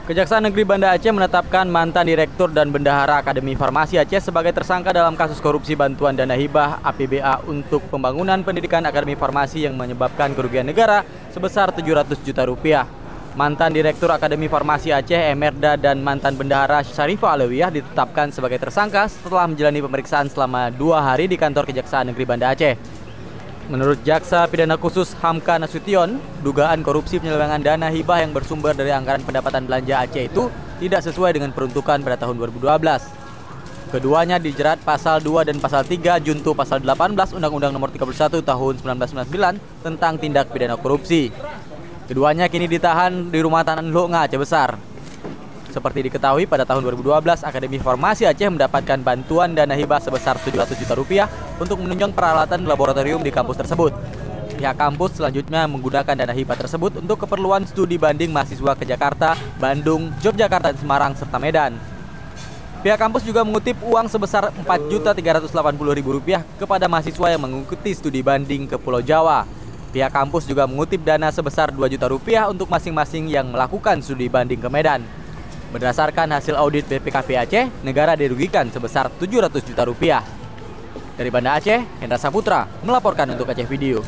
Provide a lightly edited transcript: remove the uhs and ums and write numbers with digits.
Kejaksaan Negeri Banda Aceh menetapkan mantan Direktur dan Bendahara Akademi Farmasi Aceh sebagai tersangka dalam kasus korupsi bantuan dana hibah APBA untuk pembangunan pendidikan Akademi Farmasi yang menyebabkan kerugian negara sebesar 700 juta rupiah. Mantan Direktur Akademi Farmasi Aceh Emerda dan mantan Bendahara Syarifah Alawiyah ditetapkan sebagai tersangka setelah menjalani pemeriksaan selama 2 hari di kantor Kejaksaan Negeri Banda Aceh. Menurut Jaksa Pidana Khusus Hamka Nasution, dugaan korupsi penyelewengan dana hibah yang bersumber dari anggaran pendapatan belanja Aceh itu tidak sesuai dengan peruntukan pada tahun 2012. Keduanya dijerat pasal 2 dan pasal 3 junto pasal 18 Undang-Undang Nomor 31 Tahun 1999 tentang tindak pidana korupsi. Keduanya kini ditahan di rumah tahanan Longa Aceh Besar. Seperti diketahui, pada tahun 2012 Akademi Farmasi Aceh mendapatkan bantuan dana hibah sebesar 700 juta rupiah untuk menunjang peralatan laboratorium di kampus tersebut. Pihak kampus selanjutnya menggunakan dana hibah tersebut untuk keperluan studi banding mahasiswa ke Jakarta, Bandung, Yogyakarta, Semarang, serta Medan. Pihak kampus juga mengutip uang sebesar Rp4.380.000 kepada mahasiswa yang mengikuti studi banding ke Pulau Jawa. Pihak kampus juga mengutip dana sebesar Rp2 juta untuk masing-masing yang melakukan studi banding ke Medan. Berdasarkan hasil audit BPKP Aceh, negara dirugikan sebesar Rp700 juta. Dari Banda Aceh, Hendra Saputra melaporkan untuk Aceh Video.